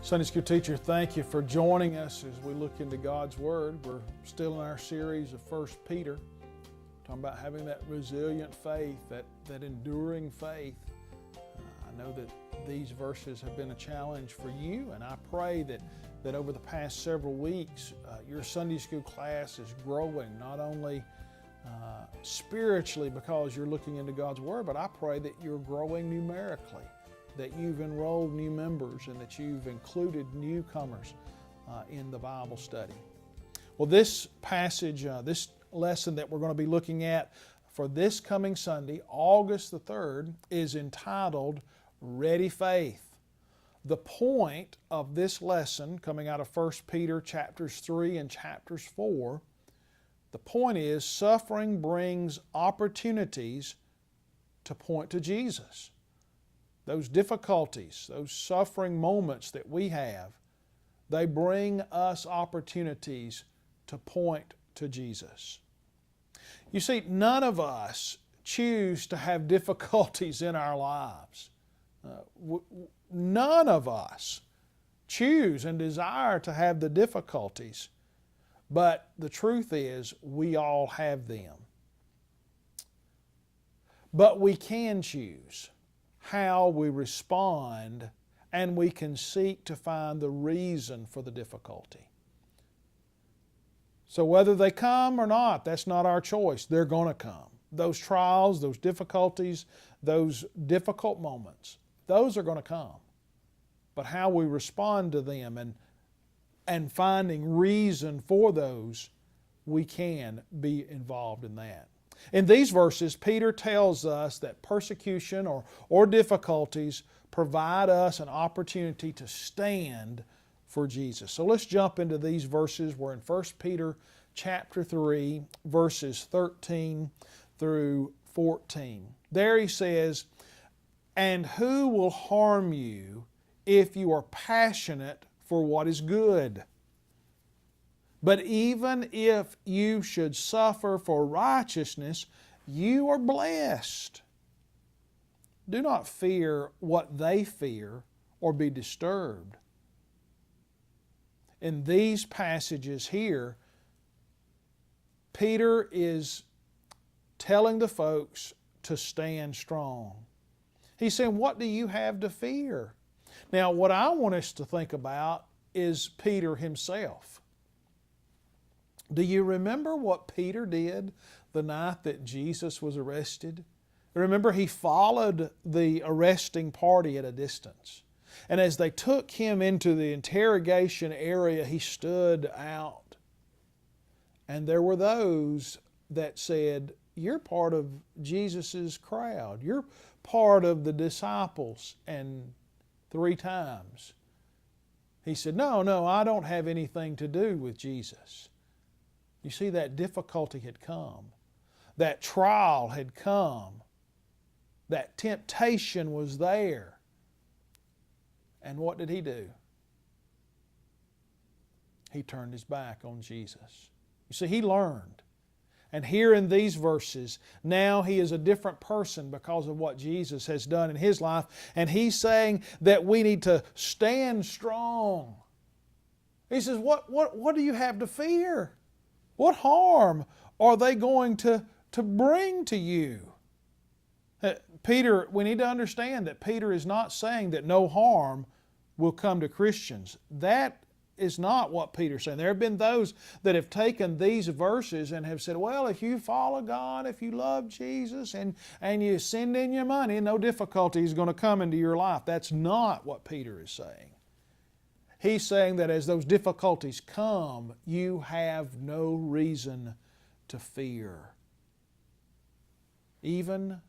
Sunday School teacher, thank you for joining us as we look into God's Word. We're still in our series of 1 Peter, talking about having that resilient faith, that enduring faith. I know that these verses have been a challenge for you, and I pray that over the past several weeks, your Sunday School class is growing, not only spiritually because you're looking into God's Word, but I pray that you're growing numerically, that you've enrolled new members and that you've included newcomers in the Bible study. Well, this passage, this lesson that we're going to be looking at for this coming Sunday, August the 3rd, is entitled Ready Faith. The point of this lesson, coming out of 1 Peter chapters 3 and chapters 4, the point is suffering brings opportunities to point to Jesus. Those difficulties, those suffering moments that we have, they bring us opportunities to point to Jesus. You see, none of us choose to have difficulties in our lives. None of us choose and desire to have the difficulties, but the truth is we all have them. But we can choose how we respond, and we can seek to find the reason for the difficulty. So whether they come or not, that's not our choice. They're going to come. Those trials, those difficulties, those difficult moments, those are going to come. But how we respond to them and finding reason for those, we can be involved in that. In these verses, Peter tells us that persecution or difficulties provide us an opportunity to stand for Jesus. So let's jump into these verses. We're in 1 Peter chapter 3, verses 13 through 14. There he says, "And who will harm you if you are passionate for what is good? But even if you should suffer for righteousness, you are blessed. Do not fear what they fear or be disturbed." In these passages here, Peter is telling the folks to stand strong. He's saying, what do you have to fear? Now, what I want us to think about is Peter himself. Do you remember what Peter did the night that Jesus was arrested? Remember, he followed the arresting party at a distance. And as they took him into the interrogation area, he stood out. And there were those that said, "You're part of Jesus' crowd. You're part of the disciples." And 3 times he said, No, I don't have anything to do with Jesus. You see, that difficulty had come. That trial had come. That temptation was there. And what did he do? He turned his back on Jesus. You see, he learned. And here in these verses, now he is a different person because of what Jesus has done in his life. And he's saying that we need to stand strong. He says, what do you have to fear? What harm are they going to bring to you? Peter, we need to understand that Peter is not saying that no harm will come to Christians. That is not what Peter's saying. There have been those that have taken these verses and have said, well, if you follow God, if you love Jesus, and you send in your money, no difficulty is going to come into your life. That's not what Peter is saying. He's saying that as those difficulties come, you have no reason to fear. Even